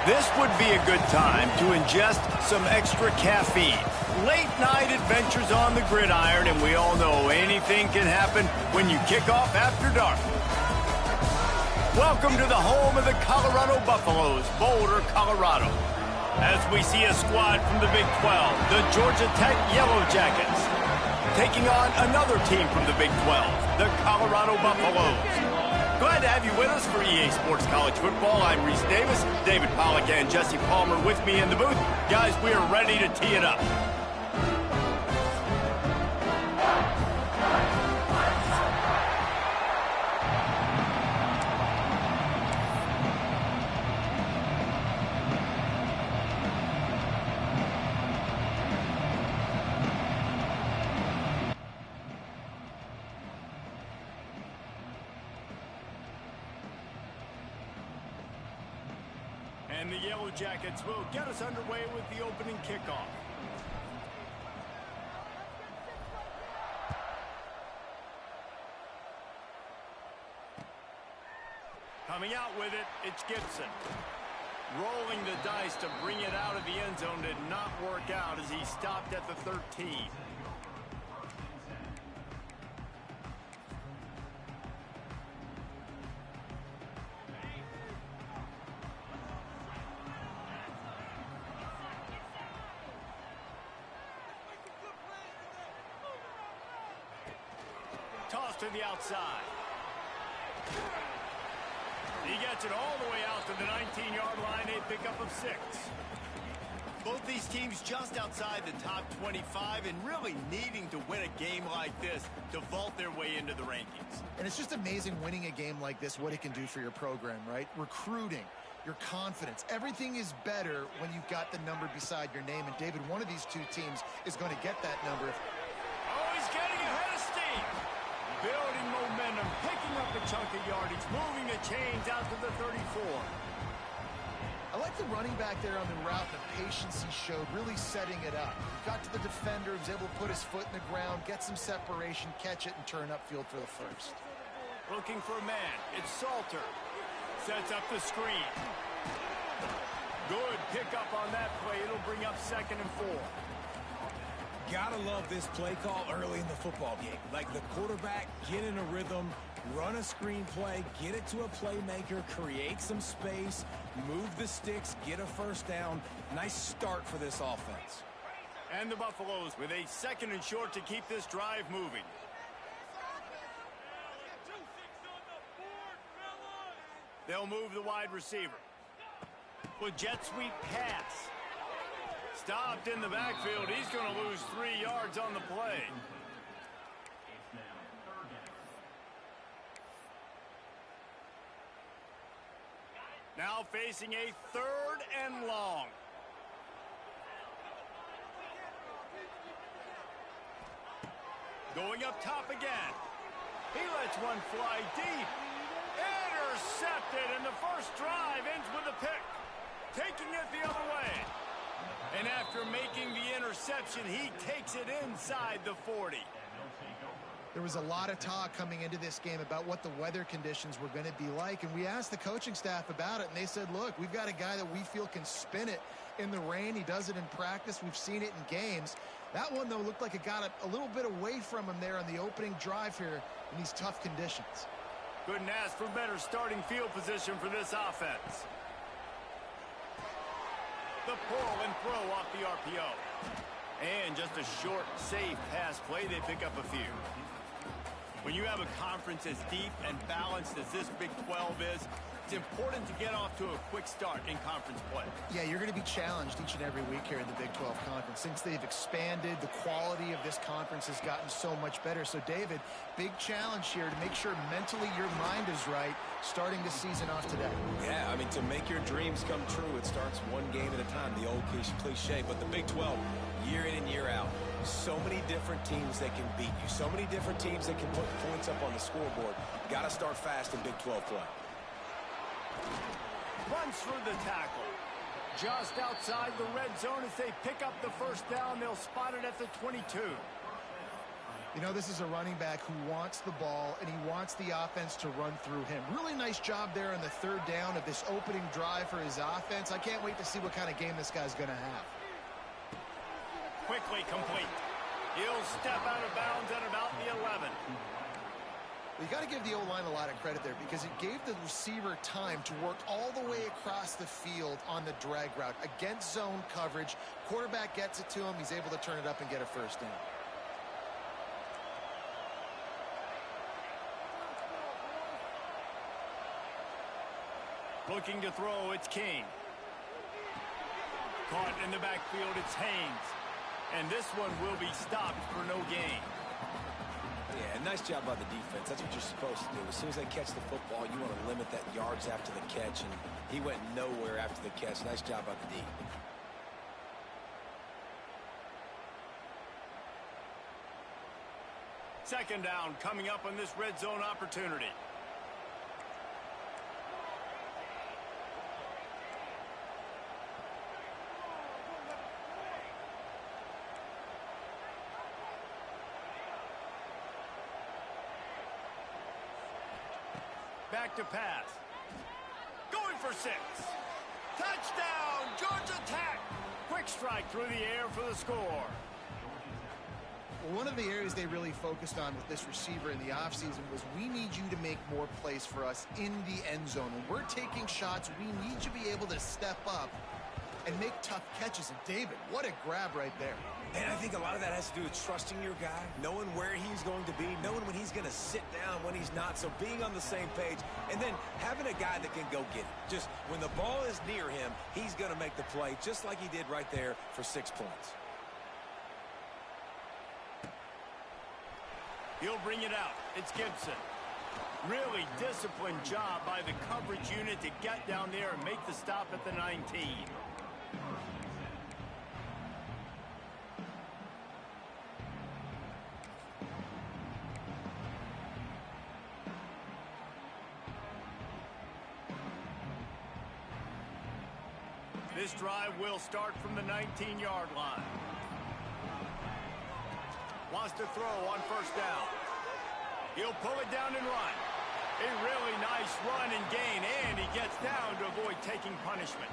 This would be a good time to ingest some extra caffeine. Late night adventures on the gridiron, and we all know anything can happen when you kick off after dark. Welcome to the home of the Colorado Buffaloes, Boulder, Colorado. As we see a squad from the Big 12, the Georgia Tech Yellow Jackets, taking on another team from the Big 12, the Colorado Buffaloes. Glad to have you with us for EA Sports College Football. I'm Reese Davis, David Pollack and Jesse Palmer with me in the booth. Guys, we are ready to tee it up. And the Yellow Jackets will get us underway with the opening kickoff. Coming out with it, it's Gibson. Rolling the dice to bring it out of the end zone did not work out as he stopped at the 13. Toss to the outside. He gets it all the way out to the 19-yard line, a pickup of 6. Both these teams just outside the top 25 and really needing to win a game like this to vault their way into the rankings. And it's just amazing winning a game like this, what it can do for your program, right? Recruiting, your confidence, everything is better when you've got the number beside your name. And David, one of these two teams is going to get that number. Oh, he's getting ahead of steam. Building momentum, picking up a chunk of yardage, moving the chains out to the 34. I like the running back there on the route, the patience he showed, really setting it up. He got to the defender, was able to put his foot in the ground, get some separation, catch it, and turn upfield for the first. Looking for a man. It's Salter. Sets up the screen. Good pickup on that play. It'll bring up 2nd and 4. Gotta love this play call early in the football game. Like the quarterback, get in a rhythm, run a screen play, get it to a playmaker, create some space, move the sticks, get a first down. Nice start for this offense. And the Buffaloes with a 2nd and short to keep this drive moving. They'll move the wide receiver. With jet sweep pass. Stopped in the backfield. He's going to lose 3 yards on the play. Now facing a 3rd and long. Going up top again. He lets one fly deep. Intercepted, and the first drive ends with a pick. Taking it the other way. And after making the interception, he takes it inside the 40. There was a lot of talk coming into this game about what the weather conditions were going to be like, and we asked the coaching staff about it, and they said, look, we've got a guy that we feel can spin it in the rain. He does it in practice. We've seen it in games. That one, though, looked like it got a little bit away from him there on the opening drive here in these tough conditions. Couldn't ask for better starting field position for this offense. The pull and throw off the RPO. And just a short, safe pass play. They pick up a few. When you have a conference as deep and balanced as this Big 12 is, it's important to get off to a quick start in conference play. Yeah, you're going to be challenged each and every week here in the Big 12 Conference. Since they've expanded, the quality of this conference has gotten so much better. So, David, big challenge here to make sure mentally your mind is right starting the season off today. Yeah, I mean, to make your dreams come true, it starts one game at a time, the old cliche. But the Big 12, year in and year out, so many different teams that can beat you, so many different teams that can put points up on the scoreboard. Got to start fast in Big 12 play. Runs through the tackle. Just outside the red zone as they pick up the first down. They'll spot it at the 22. You know, this is a running back who wants the ball, and he wants the offense to run through him. Really nice job there on the third down of this opening drive for his offense. I can't wait to see what kind of game this guy's going to have. Quickly complete. He'll step out of bounds at about the 11. You got to give the O-line a lot of credit there because it gave the receiver time to work all the way across the field on the drag route against zone coverage. Quarterback gets it to him. He's able to turn it up and get a first down. Looking to throw, it's King. Caught in the backfield, it's Haynes. And this one will be stopped for no gain. Yeah, nice job by the defense. That's what you're supposed to do. As soon as they catch the football, you want to limit that yards after the catch, and he went nowhere after the catch. Nice job by the D. Second down coming up on this red zone opportunity. Back to pass. Going for 6. Touchdown, Georgia Tech. Quick strike through the air for the score. Well, one of the areas they really focused on with this receiver in the offseason was we need you to make more plays for us in the end zone. When we're taking shots, we need you to be able to step up and make tough catches. And David, what a grab right there. And I think a lot of that has to do with trusting your guy, knowing where he's going to be, knowing when he's going to sit down, when he's not, so being on the same page, and then having a guy that can go get it. Just when the ball is near him, he's going to make the play, just like he did right there for 6 points. He'll bring it out. It's Gibson. Really disciplined job by the coverage unit to get down there and make the stop at the 19. This drive will start from the 19-yard line. Wants to throw on first down. He'll pull it down and run. A really nice run and gain, and he gets down to avoid taking punishment.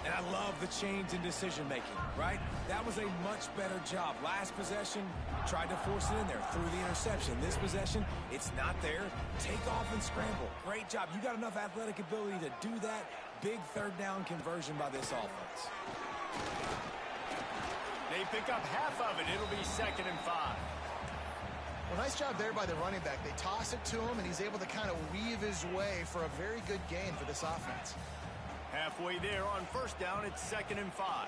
And I love the change in decision-making, right? That was a much better job. Last possession, tried to force it in there, threw the interception. This possession, it's not there. Take off and scramble. Great job. You got enough athletic ability to do that. Big third down conversion by this offense. They pick up half of it. It'll be 2nd and 5. Well, nice job there by the running back. They toss it to him, and he's able to kind of weave his way for a very good gain for this offense. Halfway there on first down, it's 2nd and 5.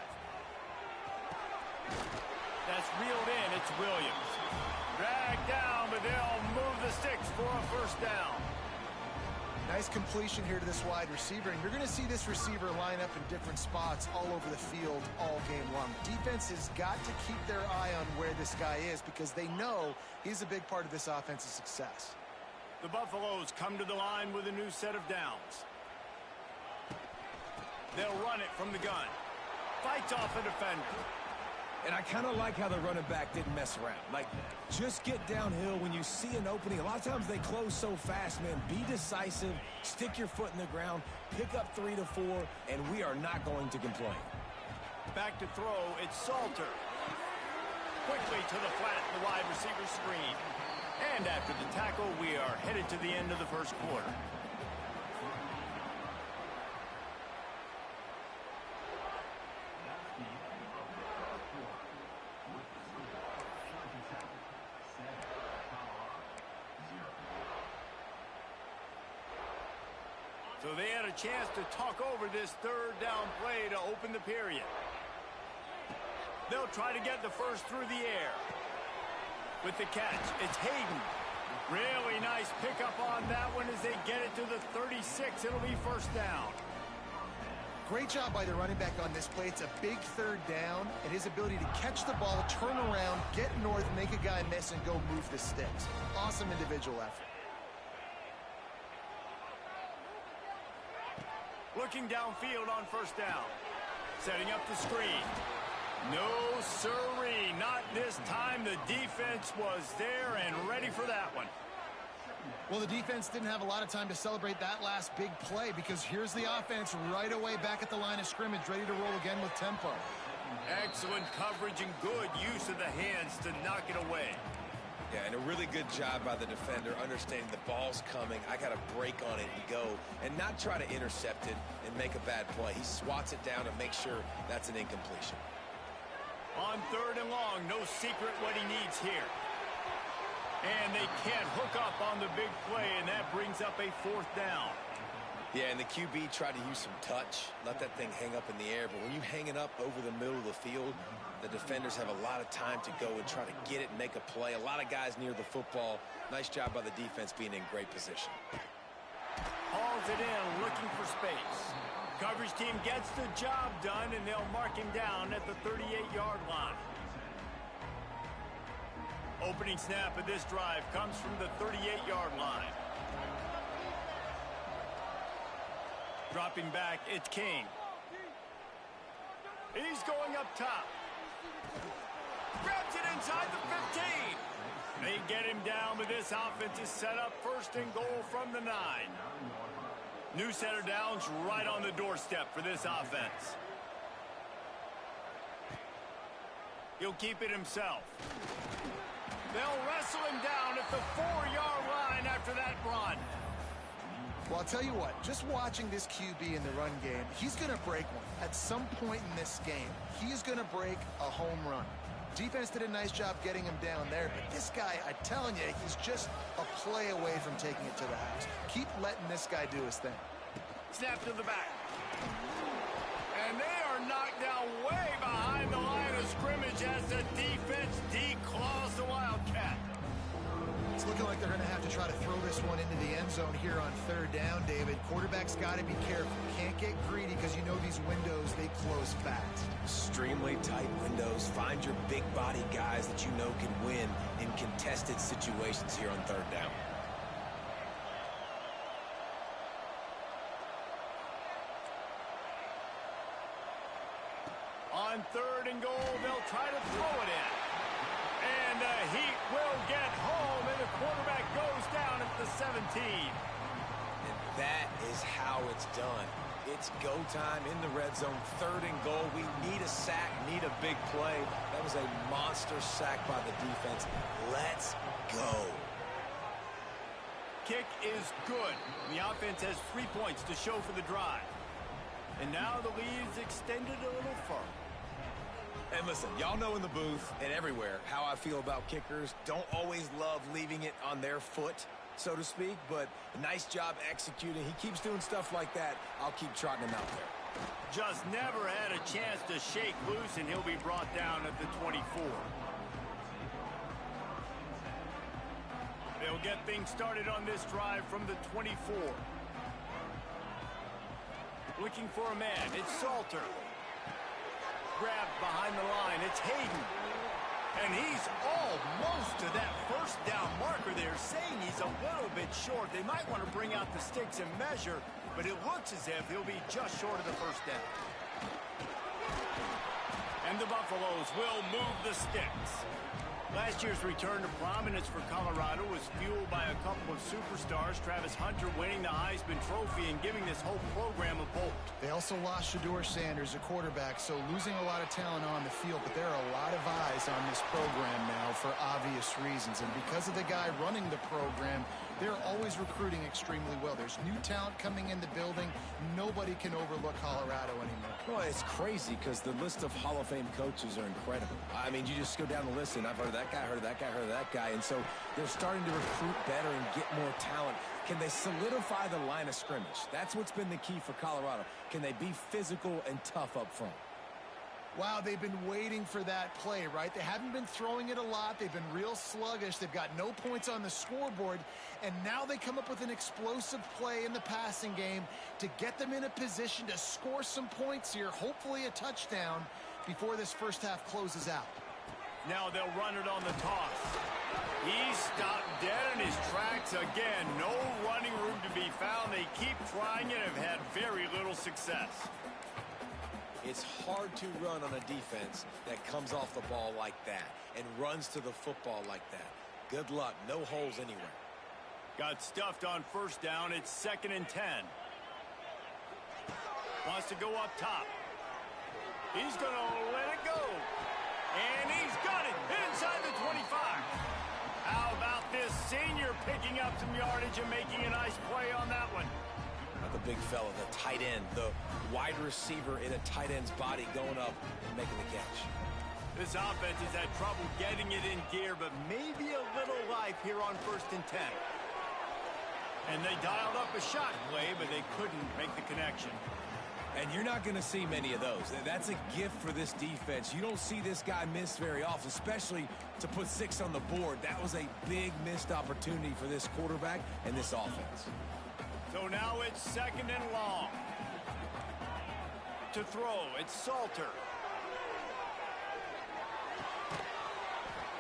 That's reeled in. It's Williams. Dragged down, but they'll move the sticks for a first down. Nice completion here to this wide receiver, and you're going to see this receiver line up in different spots all over the field all game long. Defense has got to keep their eye on where this guy is because they know he's a big part of this offense's success. The Buffaloes come to the line with a new set of downs. They'll run it from the gun. Fights off a defender. And I kind of like how the running back didn't mess around. Like, just get downhill when you see an opening. A lot of times they close so fast, man. Be decisive, stick your foot in the ground, pick up 3 to 4, and we are not going to complain. Back to throw, it's Salter. Quickly to the flat, the wide receiver screen. And after the tackle, we are headed to the end of the first quarter. So they had a chance to talk over this third down play to open the period. They'll try to get the first through the air. With the catch, it's Hayden. Really nice pickup on that one as they get it to the 36. It'll be first down. Great job by the running back on this play. It's a big third down, and his ability to catch the ball, turn around, get north, make a guy miss, and go move the sticks. Awesome individual effort. Looking downfield on first down. Setting up the screen. No, sirree, not this time. The defense was there and ready for that one. Well, the defense didn't have a lot of time to celebrate that last big play because here's the offense right away back at the line of scrimmage, ready to roll again with tempo. Excellent coverage and good use of the hands to knock it away. Yeah, and a really good job by the defender understanding the ball's coming. I got to break on it and go and not try to intercept it and make a bad play. He swats it down to make sure that's an incompletion. On 3rd and long, no secret what he needs here. And they can't hook up on the big play, and that brings up a 4th down. Yeah, and the QB tried to use some touch, let that thing hang up in the air. But when you hang it up over the middle of the field, the defenders have a lot of time to go and try to get it and make a play. A lot of guys near the football. Nice job by the defense being in great position. Hauls it in, looking for space. Coverage team gets the job done, and they'll mark him down at the 38-yard line. Opening snap of this drive comes from the 38-yard line. Dropping back, it's King. He's going up top. Grabs it inside the 15. They get him down, but this offense is set up 1st and goal from the 9. New center downs right on the doorstep for this offense. He'll keep it himself. They'll wrestle him down at the 4-yard line after that run. Well, I'll tell you what, just watching this QB in the run game, he's going to break one. At some point in this game, he's going to break a home run. Defense did a nice job getting him down there, but this guy, I'm telling you, he's just a play away from taking it to the house. Keep letting this guy do his thing. Snap to the back. And they are knocked down way behind the line of scrimmage as the defense declaws the Wildcat. It's looking like they're going to have to try to throw this one into the end zone here on 3rd down, David. Quarterback's got to be careful. Can't get greedy because you know these windows, they close fast. Extremely tight windows. Find your big body guys that you know can win in contested situations here on 3rd down. On 3rd and goal, they'll try to throw it in. And the Heat will get home, and the quarterback goes down at the 17. And that is how it's done. It's go time in the red zone, 3rd and goal. We need a sack, need a big play. That was a monster sack by the defense. Let's go. Kick is good. The offense has 3 points to show for the drive. And now the lead is extended a little further. And listen, y'all know in the booth and everywhere how I feel about kickers. Don't always love leaving it on their foot, so to speak, but nice job executing. He keeps doing stuff like that. I'll keep trotting him out there. Just never had a chance to shake loose, and he'll be brought down at the 24. They'll get things started on this drive from the 24. Looking for a man. It's Salter. Grabbed behind the line. It's Hayden. And he's almost to that 1st down marker there, saying he's a little bit short. They might want to bring out the sticks and measure, but it looks as if he'll be just short of the 1st down. And the Buffaloes will move the sticks. Last year's return to prominence for Colorado was fueled by a couple of superstars, Travis Hunter winning the Heisman Trophy and giving this whole program a bolt. They also lost Shedeur Sanders, a quarterback, so losing a lot of talent on the field, but there are a lot of eyes on this program now for obvious reasons. And because of the guy running the program, they're always recruiting extremely well. There's new talent coming in the building. Nobody can overlook Colorado anymore. Well, it's crazy because the list of Hall of Fame coaches are incredible. I mean, you just go down the list, and I've heard of that guy, heard of that guy, heard of that guy. And so they're starting to recruit better and get more talent. Can they solidify the line of scrimmage? That's what's been the key for Colorado. Can they be physical and tough up front? Wow, they've been waiting for that play, right? They haven't been throwing it a lot. They've been real sluggish. They've got no points on the scoreboard. And now they come up with an explosive play in the passing game to get them in a position to score some points here, hopefully a touchdown, before this 1st half closes out. Now they'll run it on the toss. He stopped dead in his tracks again. No running room to be found. They keep trying it and have had very little success. It's hard to run on a defense that comes off the ball like that and runs to the football like that. Good luck. No holes anywhere. Got stuffed on first down. It's 2nd and 10. Wants to go up top. He's going to let it go. And he's got it inside the 25. How about this senior picking up some yardage and making a nice play on that one? Not the big fella, the tight end, the wide receiver in a tight end's body going up and making the catch. This offense has had trouble getting it in gear, but maybe a little life here on 1st and 10. And they dialed up a shot play, but they couldn't make the connection. And you're not going to see many of those. That's a gift for this defense. You don't see this guy miss very often, especially to put 6 on the board. That was a big missed opportunity for this quarterback and this offense. So now it's 2nd and long. To throw, it's Salter.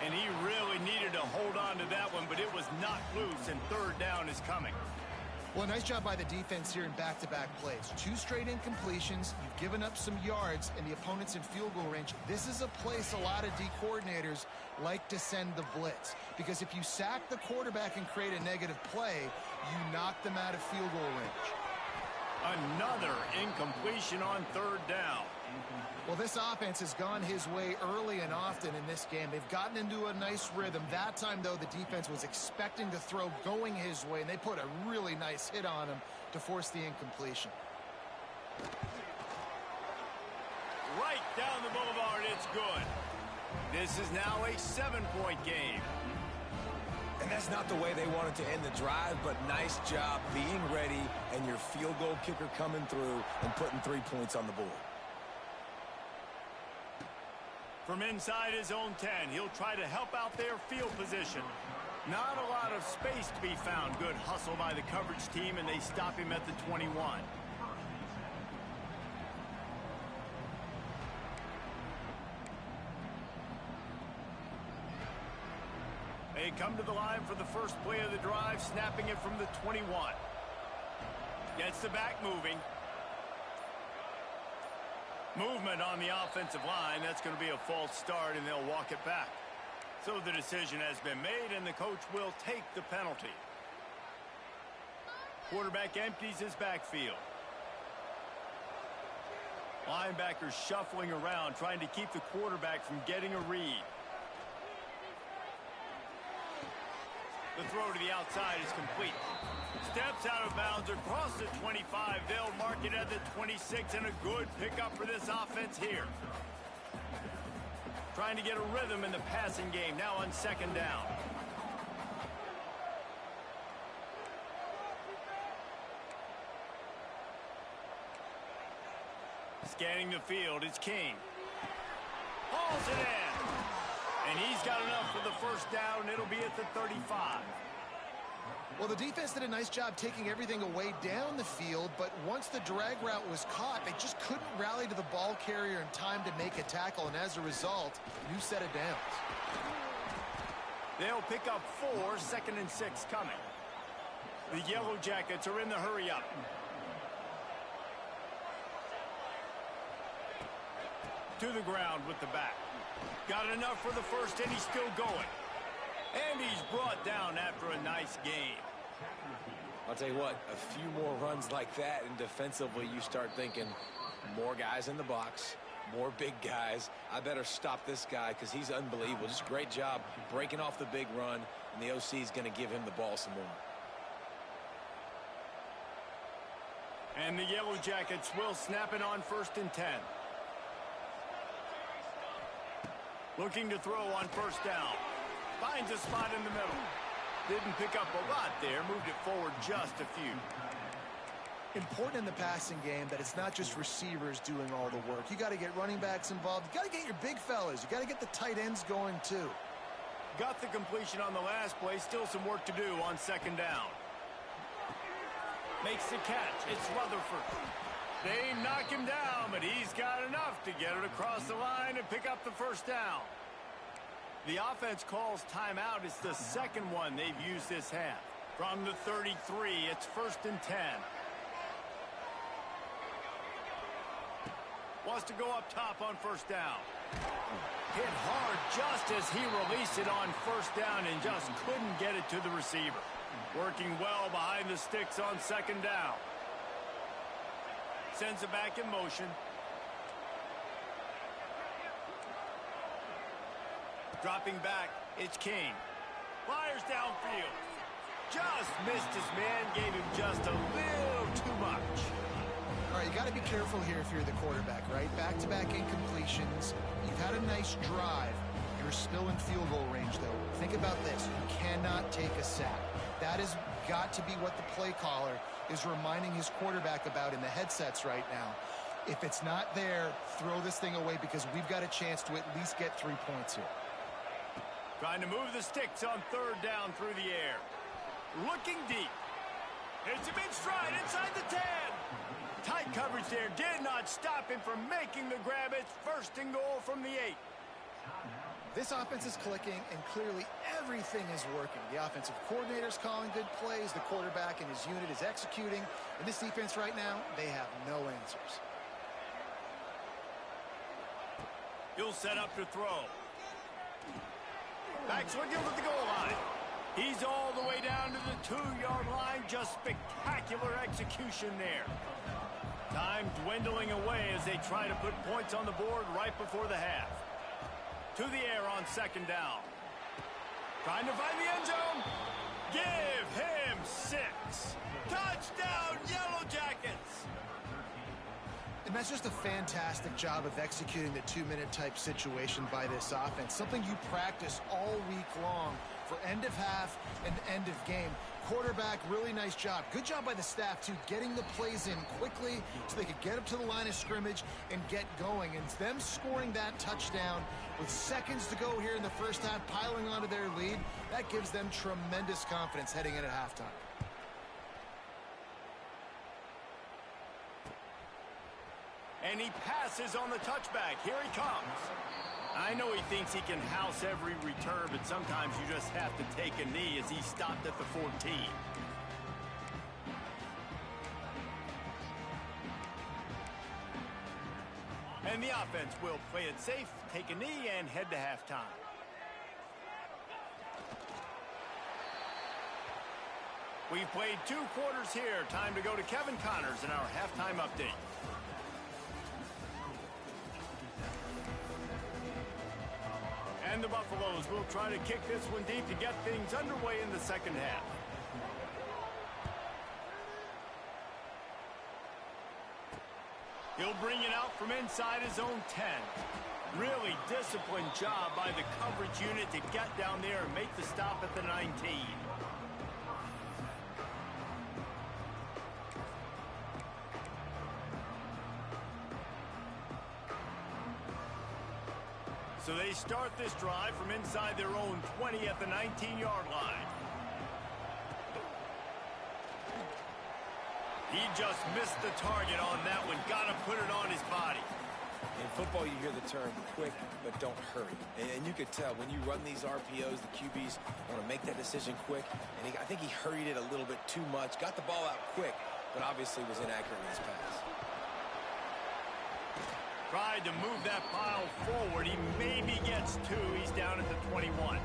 And he really needed to hold on to that one, but it was knocked loose, and 3rd down is coming. Well, nice job by the defense here in back-to-back plays. 2 straight incompletions. You've given up some yards, and the opponent's in field goal range. This is a place a lot of D coordinators like to send the blitz, because if you sack the quarterback and create a negative play, you knock them out of field goal range. Another incompletion on 3rd down. Well, this offense has gone his way early and often in this game. They've gotten into a nice rhythm. That time, though, the defense was expecting the throw going his way, and they put a really nice hit on him to force the incompletion. Right down the boulevard, it's good. This is now a 7-point game. And that's not the way they wanted to end the drive, but nice job being ready and your field goal kicker coming through and putting 3 points on the board. From inside his own 10, he'll try to help out their field position. Not a lot of space to be found. Good hustle by the coverage team, and they stop him at the 21. They come to the line for the first play of the drive, snapping it from the 21. Gets the back moving. Movement on the offensive line. That's going to be a false start, and they'll walk it back. So the decision has been made, and the coach will take the penalty. Quarterback empties his backfield. Linebackers shuffling around, trying to keep the quarterback from getting a read. The throw to the outside is complete. Steps out of bounds across the 25. They'll mark it at the 26, and a good pickup for this offense here. Trying to get a rhythm in the passing game, now on 2nd down. Scanning the field, it's King. Hauls it in. And he's got enough for the first down. It'll be at the 35. Well, the defense did a nice job taking everything away down the field, but once the drag route was caught, they just couldn't rally to the ball carrier in time to make a tackle, and as a result, new set of downs. They'll pick up 4, 2nd and 6 coming. The Yellow Jackets are in the hurry-up. To the ground with the back. Got enough for the first, and he's still going. And he's brought down after a nice game. I'll tell you what, a few more runs like that, and defensively you start thinking more guys in the box, more big guys. I better stop this guy because he's unbelievable. Just a great job breaking off the big run, and the OC is going to give him the ball some more. And the Yellow Jackets will snap it on 1st and 10. Looking to throw on 1st down. Finds a spot in the middle. Didn't pick up a lot there. Moved it forward just a few. Important in the passing game that it's not just receivers doing all the work. You got to get running backs involved. You got to get your big fellas. You got to get the tight ends going too. Got the completion on the last play. Still some work to do on 2nd down. Makes the catch. It's Rutherford. They knock him down, but he's got enough to get it across the line and pick up the first down. The offense calls timeout. It's the second one they've used this half. From the 33, it's 1st and 10. Wants to go up top on first down. Hit hard just as he released it on first down and just couldn't get it to the receiver. Working well behind the sticks on second down. Sends it back in motion. Dropping back, it's King. Fires downfield. Just missed his man, gave him just a little too much. All right, you got to be careful here if you're the quarterback, right? Back-to-back incompletions. You've had a nice drive. You're still in field goal range, though. Think about this. You cannot take a sack. That has got to be what the play caller is reminding his quarterback about in the headsets right now. If it's not there, throw this thing away because we've got a chance to at least get 3 points here. Trying to move the sticks on third down through the air. Looking deep. Hits him in stride inside the 10. Tight coverage there did not stop him from making the grab. It's 1st and goal from the 8. This offense is clicking, and clearly everything is working. The offensive coordinator's calling good plays. The quarterback and his unit is executing. And this defense right now, they have no answers. He'll set up to throw. Back swinging at the goal line. He's all the way down to the 2-yard line. Just spectacular execution there. Time dwindling away as they try to put points on the board right before the half. To the air on second down. Trying to find the end zone. Give him 6. Touchdown, Yellow Jackets. And that's just a fantastic job of executing the 2-minute type situation by this offense. Something you practice all week long for end of half and end of game. Quarterback, really nice job. Good job by the staff, too, getting the plays in quickly so they could get up to the line of scrimmage and get going. And them scoring that touchdown with seconds to go here in the first half, piling onto their lead, that gives them tremendous confidence heading in at halftime. And he passes on the touchback. Here he comes. I know he thinks he can house every return, but sometimes you just have to take a knee as he stopped at the 14. And the offense will play it safe, take a knee, and head to halftime. We've played 2 quarters here. Time to go to Kevin Connors in our halftime update. And the Buffaloes will try to kick this one deep to get things underway in the second half. He'll bring it out from inside his own 10. Really disciplined job by the coverage unit to get down there and make the stop at the 19. So they start this drive from inside their own 20 at the 19-yard line. He just missed the target on that one. Got to put it on his body. In football, you hear the term quick, but don't hurry. And you could tell when you run these RPOs, the QBs want to make that decision quick. And I think he hurried it a little bit too much. Got the ball out quick, but obviously was inaccurate in his pass. Tried to move that pile forward. He maybe gets 2. He's down at the 21.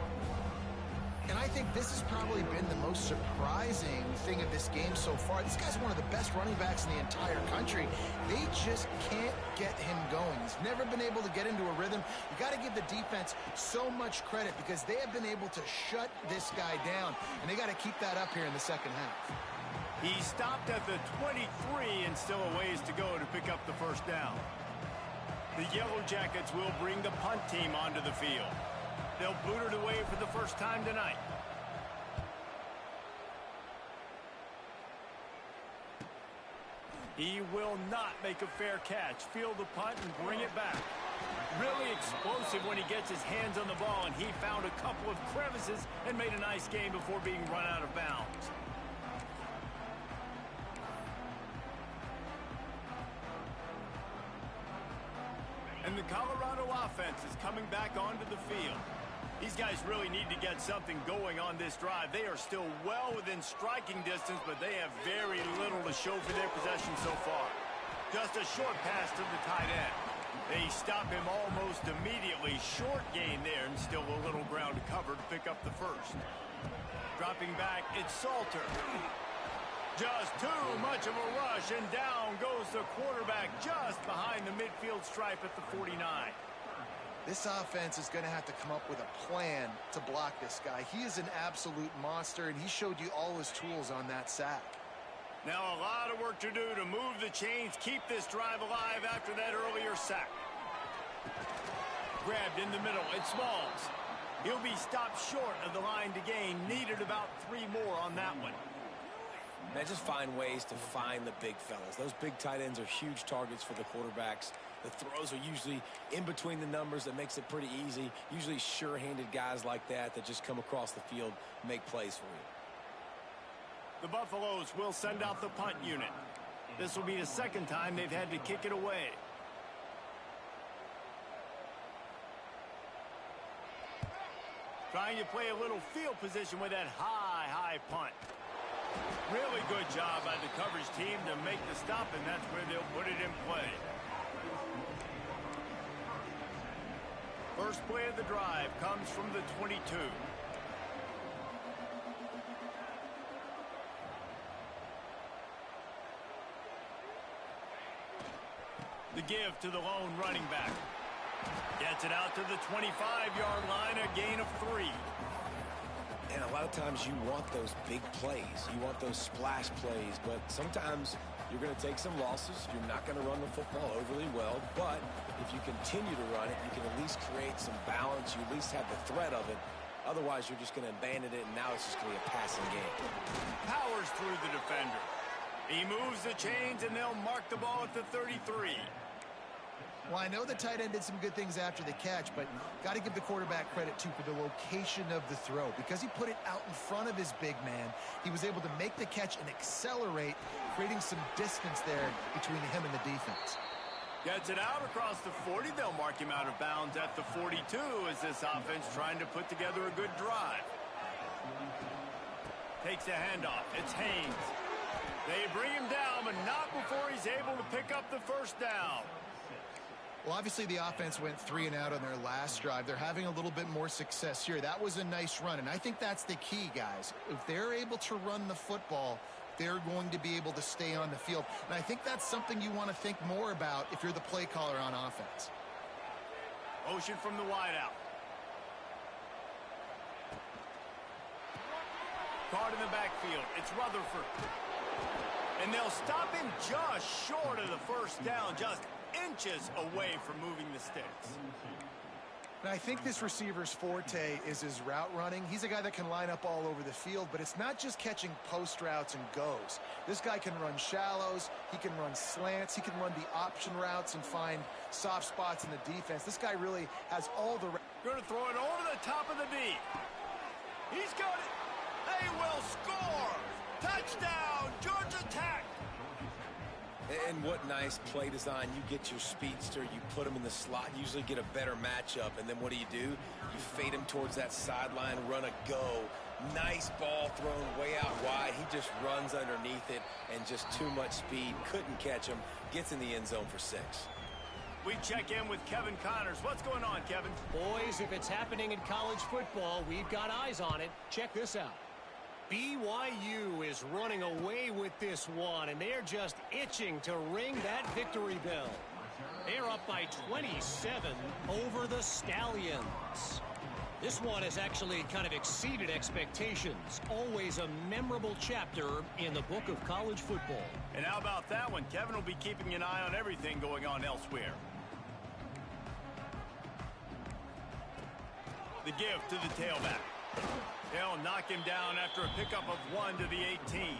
And I think this has probably been the most surprising thing of this game so far. This guy's one of the best running backs in the entire country. They just can't get him going. He's never been able to get into a rhythm. You got to give the defense so much credit because they have been able to shut this guy down. And they got to keep that up here in the second half. He stopped at the 23 and still a ways to go to pick up the first down. The Yellow Jackets will bring the punt team onto the field. They'll boot it away for the first time tonight. He will not make a fair catch. Field the punt and bring it back. Really explosive when he gets his hands on the ball, and he found a couple of crevices and made a nice game before being run out of bounds. And the Colorado offense is coming back onto the field. These guys really need to get something going on this drive. They are still well within striking distance, but they have very little to show for their possession so far. Just a short pass to the tight end. They stop him almost immediately. Short gain there and still a little ground to cover to pick up the first. Dropping back, it's Salter. Just too much of a rush, and down goes the quarterback just behind the midfield stripe at the 49. This offense is going to have to come up with a plan to block this guy. He is an absolute monster, and he showed you all his tools on that sack. Now a lot of work to do to move the chains, keep this drive alive after that earlier sack. Grabbed in the middle, it's Smalls. He'll be stopped short of the line to gain. Needed about 3 more on that one. Man, just find ways to find the big fellas. Those big tight ends are huge targets for the quarterbacks. The throws are usually in between the numbers. That makes it pretty easy. Usually sure-handed guys like that just come across the field, make plays for you. The Buffaloes will send out the punt unit. This will be the second time they've had to kick it away. Trying to play a little field position with that high punt. Really good job by the coverage team to make the stop, and that's where they'll put it in play. First play of the drive comes from the 22. The give to the lone running back. Gets it out to the 25-yard line, a gain of 3. And a lot of times you want those big plays. You want those splash plays, but sometimes you're going to take some losses. You're not going to run the football overly well, but if you continue to run it, you can at least create some balance. You at least have the threat of it. Otherwise, you're just going to abandon it, and now it's just going to be a passing game. Powers through the defender. He moves the chains, and they'll mark the ball at the 33. Well, I know the tight end did some good things after the catch, but got to give the quarterback credit, too, for the location of the throw. Because he put it out in front of his big man, he was able to make the catch and accelerate, creating some distance there between him and the defense. Gets it out across the 40. They'll mark him out of bounds at the 42 as this offense trying to put together a good drive. Takes a handoff. It's Haynes. They bring him down, but not before he's able to pick up the first down. Well, obviously the offense went 3 and out on their last drive. They're having a little bit more success here. That was a nice run, and I think that's the key, guys. If they're able to run the football, they're going to be able to stay on the field. And I think that's something you want to think more about if you're the play caller on offense. Motion from the wideout. Caught in the backfield. It's Rutherford. And they'll stop him just short of the first down, just inches away from moving the sticks. And I think this receiver's forte is his route running. He's a guy that can line up all over the field, but it's not just catching post routes and goes. This guy can run shallows, he can run slants, he can run the option routes and find soft spots in the defense. This guy really has all the... Going to throw it over the top of the D. He's got it. They will score. Touchdown, Georgia Tech. And what nice play design. You get your speedster, you put him in the slot, usually get a better matchup, and then what do? You fade him towards that sideline, run a go. Nice ball thrown way out wide. He just runs underneath it, and just too much speed. Couldn't catch him. Gets in the end zone for 6. We check in with Kevin Connors. What's going on, Kevin? Boys, if it's happening in college football, we've got eyes on it. Check this out. BYU is running away with this one, and they're just itching to ring that victory bell. They're up by 27 over the Stallions. This one has actually kind of exceeded expectations. Always a memorable chapter in the book of college football. And how about that one? Kevin will be keeping an eye on everything going on elsewhere. The give to the tailback. They'll knock him down after a pickup of 1 to the 18.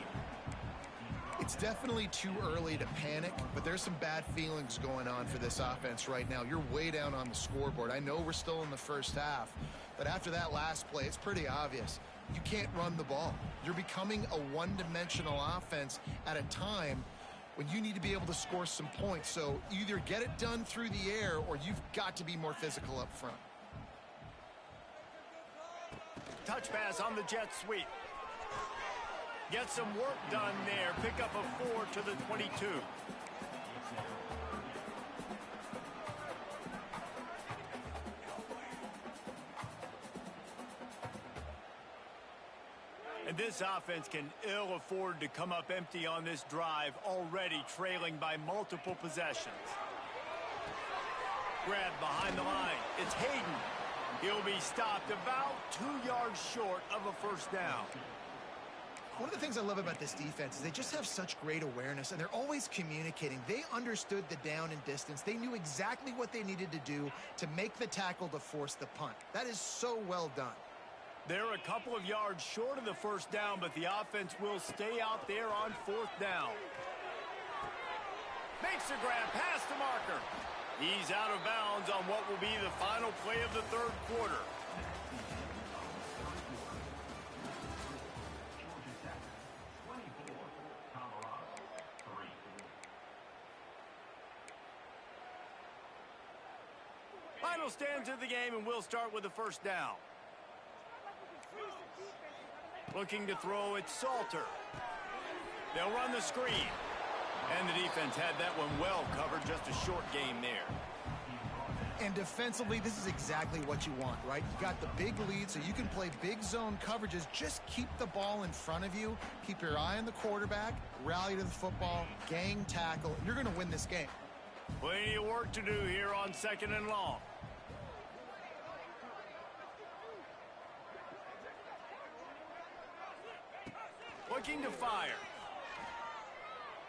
It's definitely too early to panic, but there's some bad feelings going on for this offense right now. You're way down on the scoreboard. I know we're still in the first half, but after that last play, it's pretty obvious. You can't run the ball. You're becoming a one-dimensional offense at a time when you need to be able to score some points. So either get it done through the air or you've got to be more physical up front. Touch pass on the jet sweep. Get some work done there. Pick up a 4 to the 22. And this offense can ill afford to come up empty on this drive, already trailing by multiple possessions. Grab behind the line. It's Hayden. He'll be stopped about 2 yards short of a first down. One of the things I love about this defense is they just have such great awareness, and they're always communicating. They understood the down and distance. They knew exactly what they needed to do to make the tackle to force the punt. That is so well done. They're a couple of yards short of the first down, but the offense will stay out there on fourth down. Makes the grab past the marker. He's out of bounds on what will be the final play of the third quarter. Final stands of the game, and we'll start with the first down. Looking to throw, it's Salter. They'll run the screen. And the defense had that one well covered, just a short game there. And defensively, this is exactly what you want, right? You got the big lead, so you can play big zone coverages. Just keep the ball in front of you. Keep your eye on the quarterback. Rally to the football. Gang tackle. You're going to win this game. Plenty of work to do here on 2nd and long. Looking to fire.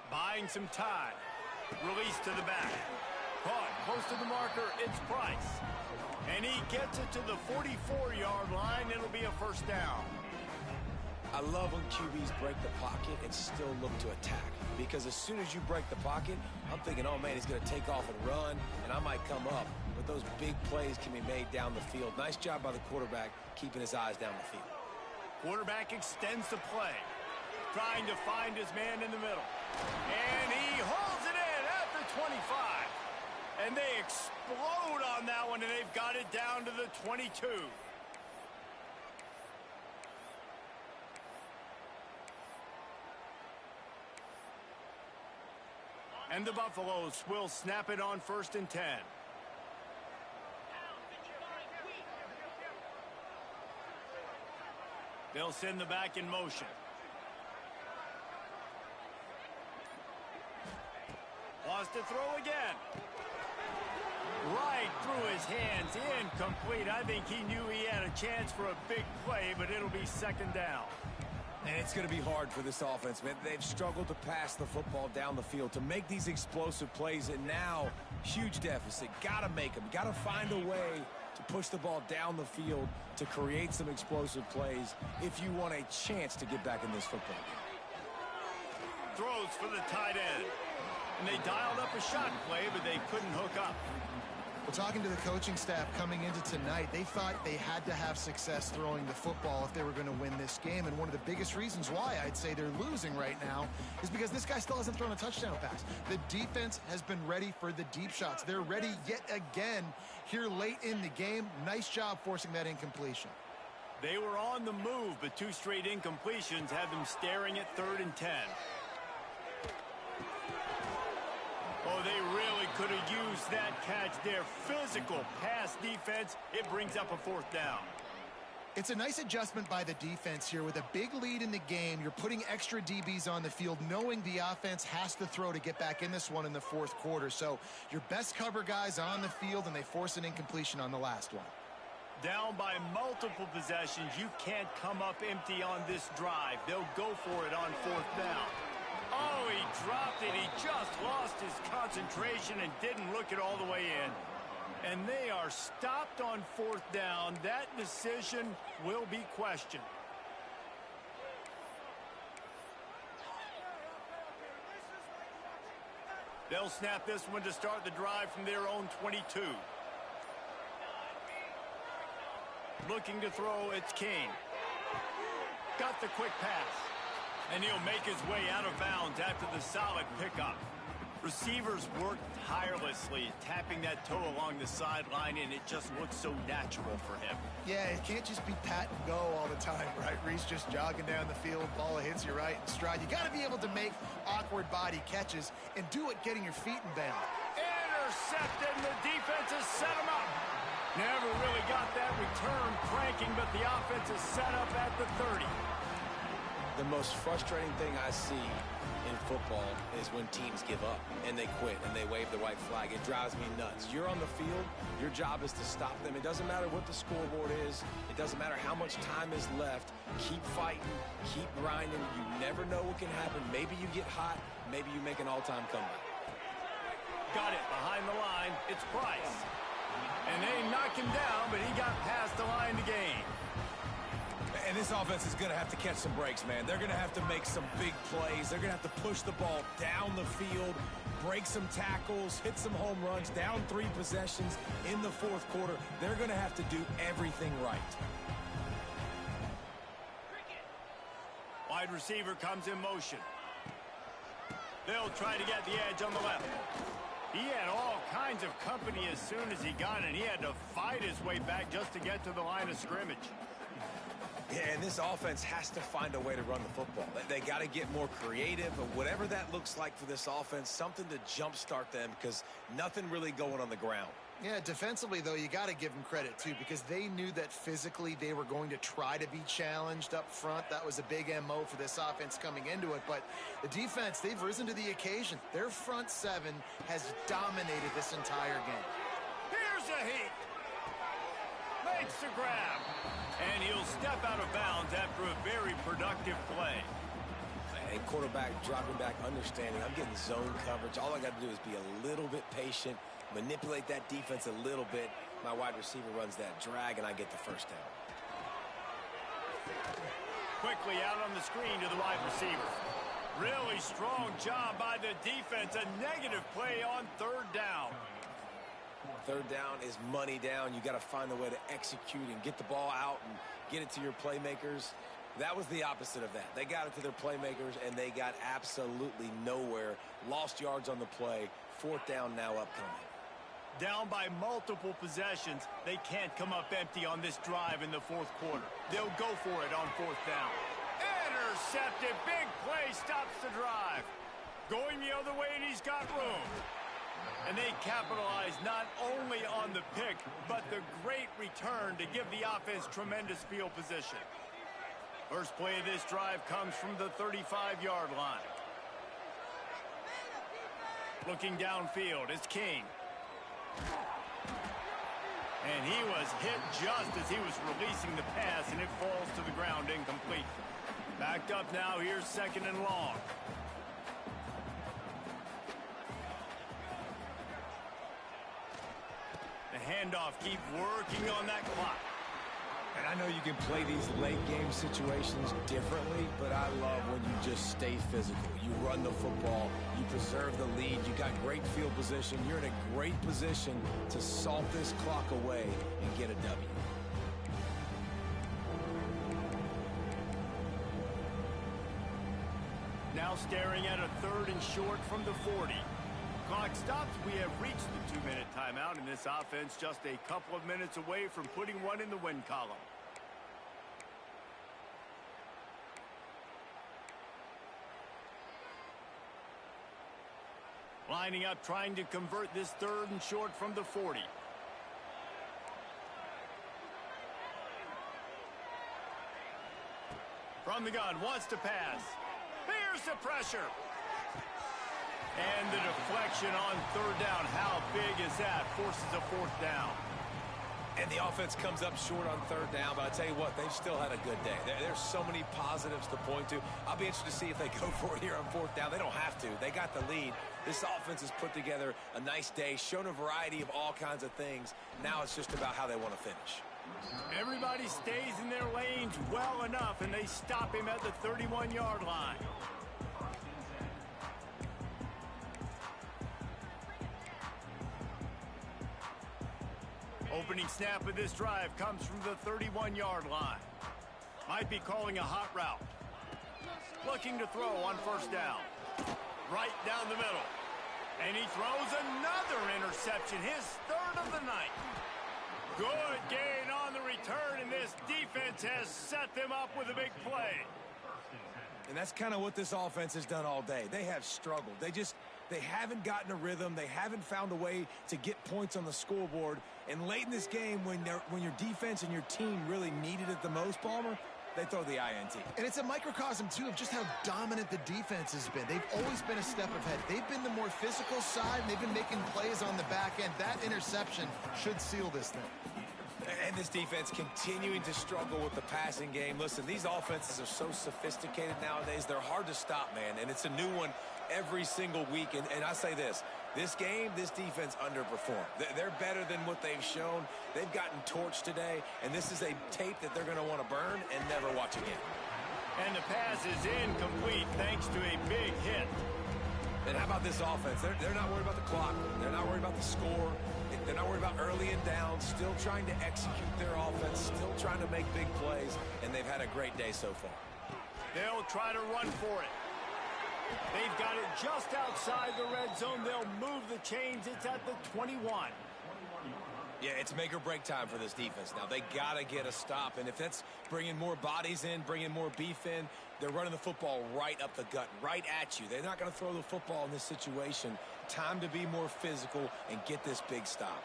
Buying some time. Release to the back. Caught close to the marker. It's Price. And he gets it to the 44-yard line. It'll be a first down. I love when QBs break the pocket and still look to attack. Because as soon as you break the pocket, I'm thinking, oh, man, he's going to take off and run, and I might come up. But those big plays can be made down the field. Nice job by the quarterback keeping his eyes down the field. Quarterback extends the play. Trying to find his man in the middle. And he holds it in at the 25. And they explode on that one, and they've got it down to the 22. And the Buffaloes will snap it on 1st and 10. They'll send the back in motion. Wants to throw again. Right through his hands, incomplete. I think he knew he had a chance for a big play, but it'll be 2nd down. And it's going to be hard for this offense, man. They've struggled to pass the football down the field to make these explosive plays, and now huge deficit. Got to make them. Got to find a way to push the ball down the field to create some explosive plays if you want a chance to get back in this football game. Throws for the tight end. And they dialed up a shot play, but they couldn't hook up. Well, talking to the coaching staff coming into tonight, they thought they had to have success throwing the football if they were going to win this game. And one of the biggest reasons why I'd say they're losing right now is because this guy still hasn't thrown a touchdown pass. The defense has been ready for the deep shots. They're ready yet again here late in the game. Nice job forcing that incompletion. They were on the move, but 2 straight incompletions have them staring at 3rd and 10. Oh, they really could have used that catch. Their physical pass defense, it brings up a 4th down. It's a nice adjustment by the defense here. With a big lead in the game, you're putting extra DBs on the field, knowing the offense has to throw to get back in this one in the 4th quarter. So your best cover guys on the field, and they force an incompletion on the last one. Down by multiple possessions, you can't come up empty on this drive. They'll go for it on 4th down. Oh, he dropped it. He just lost his concentration and didn't look it all the way in. And they are stopped on 4th down. That decision will be questioned. They'll snap this one to start the drive from their own 22. Looking to throw, it's King. Got the quick pass. And he'll make his way out of bounds after the solid pickup. Receivers work tirelessly, tapping that toe along the sideline, and it just looks so natural for him. Yeah, it can't just be pat and go all the time, right? Reese just jogging down the field, ball hits you right in stride. You got to be able to make awkward body catches and do it getting your feet in bounds. Intercepted, and the defense has set him up. Never really got that return cranking, but the offense is set up at the 30. The most frustrating thing I see in football is when teams give up and they quit and they wave the white flag. It drives me nuts. You're on the field. Your job is to stop them. It doesn't matter what the scoreboard is. It doesn't matter how much time is left. Keep fighting. Keep grinding. You never know what can happen. Maybe you get hot. Maybe you make an all-time comeback. Got it behind the line. It's Price. And they knock him down, but he got past the line to gain. And this offense is going to have to catch some breaks, man. They're going to have to make some big plays. They're going to have to push the ball down the field, break some tackles, hit some home runs, down 3 possessions in the fourth quarter. They're going to have to do everything right. Wide receiver comes in motion. They'll try to get the edge on the left. He had all kinds of company as soon as he got it. He had to fight his way back just to get to the line of scrimmage. Yeah, and this offense has to find a way to run the football. They got to get more creative, but whatever that looks like for this offense, something to jumpstart them because nothing really going on the ground. Yeah, defensively, though, you got to give them credit, too, because they knew that physically they were going to try to be challenged up front. That was a big MO for this offense coming into it. But the defense, they've risen to the occasion. Their front seven has dominated this entire game. Here's a heat. Makes the grab. And he'll step out of bounds after a very productive play. A quarterback dropping back, understanding I'm getting zone coverage. All I got to do is be a little bit patient, manipulate that defense a little bit. My wide receiver runs that drag, and I get the first down. Quickly out on the screen to the wide receiver. Really strong job by the defense. A negative play on third down. Third down is money down. You got to find a way to execute and get the ball out and get it to your playmakers. That was the opposite of that. They got it to their playmakers, and they got absolutely nowhere. Lost yards on the play. Fourth down now upcoming. Down by multiple possessions. They can't come up empty on this drive in the fourth quarter. They'll go for it on fourth down. Intercepted. Big play stops the drive. Going the other way, and he's got room. And they capitalize not only on the pick, but the great return to give the offense tremendous field position. First play of this drive comes from the 35-yard line. Looking downfield is King. And he was hit just as he was releasing the pass, and it falls to the ground incomplete. Backed up now, here's second and long. The handoff, keep working on that clock. And I know you can play these late game situations differently, but I love when you just stay physical. You run the football, you preserve the lead, you got great field position. You're in a great position to salt this clock away and get a W. Now staring at a third and short from the 40. Clock stops. We have reached the 2-minute timeout, and this offense just a couple of minutes away from putting one in the win column. Lining up, trying to convert this third and short from the 40. From the gun, wants to pass. Here's the pressure. And the deflection on third down. How big is that? Forces a fourth down. And the offense comes up short on third down, but I tell you what, they've still had a good day. There's so many positives to point to. I'll be interested to see if they go for it here on fourth down. They don't have to. They got the lead. This offense has put together a nice day, shown a variety of all kinds of things. Now it's just about how they want to finish. Everybody stays in their lanes well enough, and they stop him at the 31-yard line. Opening snap of this drive comes from the 31-yard line. Might be calling a hot route. Looking to throw on first down. Right down the middle. And he throws another interception, his third of the night. Good gain on the return, and this defense has set them up with a big play. And that's kind of what this offense has done all day. They have struggled. They haven't gotten a rhythm. They haven't found a way to get points on the scoreboard. And late in this game, when your defense and your team really needed it the most, Palmer, they throw the INT. And it's a microcosm, too, of just how dominant the defense has been. They've always been a step ahead. They've been the more physical side, and they've been making plays on the back end. That interception should seal this thing. And this defense continuing to struggle with the passing game. Listen, these offenses are so sophisticated nowadays. They're hard to stop, man, and it's a new one every single week. And I say this game, this defense underperformed. They're better than what they've shown. They've gotten torched today, and this is a tape that they're going to want to burn and never watch again. And the pass is incomplete thanks to a big hit. And how about this offense? They're not worried about the clock. They're not worried about the score. They're not worried about early and down. Still trying to execute their offense. Still trying to make big plays. And they've had a great day so far. They'll try to run for it. They've got it just outside the red zone. They'll move the chains. It's at the 21. Yeah, it's make or break time for this defense now. They got to get a stop. And if that's bringing more bodies in, bringing more beef in, they're running the football right up the gut, right at you. They're not going to throw the football in this situation. Time to be more physical and get this big stop.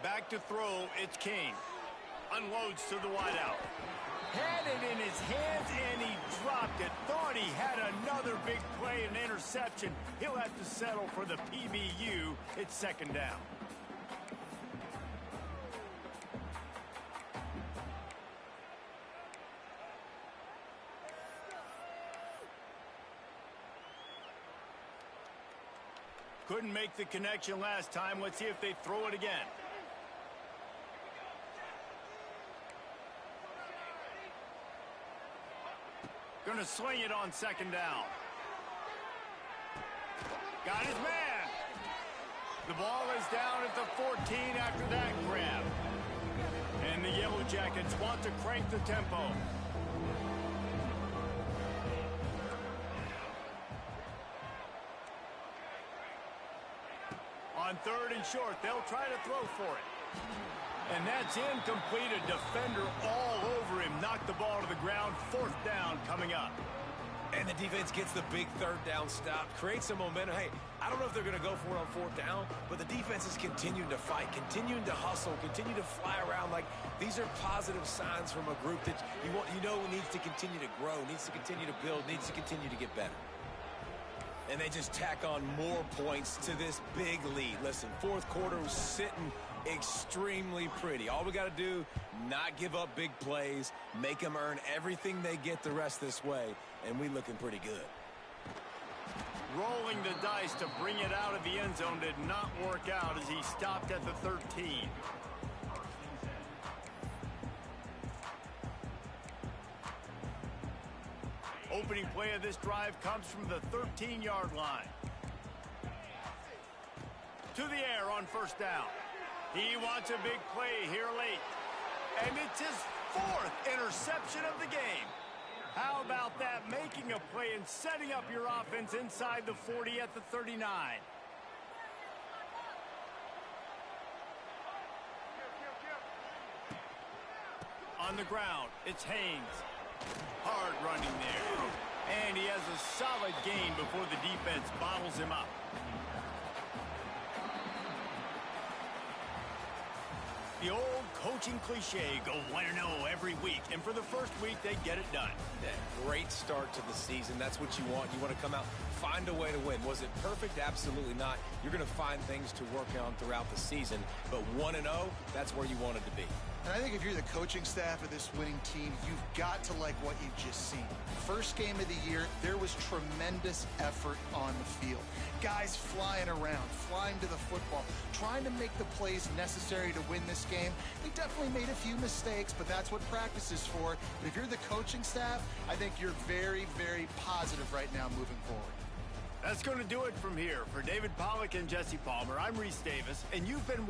Back to throw, it's King. Unloads to the wideout. Had it in his hands, and he dropped it. Thought he had another big play, an interception. He'll have to settle for the PBU. It's second down. Couldn't make the connection last time. Let's see if they throw it again. Gonna swing it on second down. Got his man. The ball is down at the 14 after that grab. And the Yellow Jackets want to crank the tempo. On third and short, they'll try to throw for it. And that's incomplete. A defender all over him. Knocked the ball to the ground. Fourth down coming up. And the defense gets the big third down stop. Creates some momentum. Hey, I don't know if they're going to go for it on fourth down, but the defense is continuing to fight, continuing to hustle, continue to fly around. Like, these are positive signs from a group that you know needs to continue to grow, needs to continue to build, needs to continue to get better. And they just tack on more points to this big lead. Listen, fourth quarter was sitting extremely pretty. All we got to do, not give up big plays, make them earn everything they get the rest this way, and we looking pretty good. Rolling the dice to bring it out of the end zone did not work out as he stopped at the 13. Opening play of this drive comes from the 13-yard line. To the air on first down. He wants a big play here late. And it's his fourth interception of the game. How about that? Making a play and setting up your offense inside the 40 at the 39. On the ground, it's Haynes. Hard running there. And he has a solid gain before the defense bottles him up. The old coaching cliche, go 1-0 every week. And for the first week, they get it done. Yeah, great start to the season. That's what you want. You want to come out, find a way to win. Was it perfect? Absolutely not. You're going to find things to work on throughout the season. But 1-0, that's where you wanted to be. And I think if you're the coaching staff of this winning team, you've got to like what you've just seen. First game of the year, there was tremendous effort on the field. Guys flying around, flying to the football, trying to make the plays necessary to win this game. They definitely made a few mistakes, but that's what practice is for. But if you're the coaching staff, I think you're very, very positive right now moving forward. That's going to do it from here. For David Pollack and Jesse Palmer, I'm Reese Davis, and you've been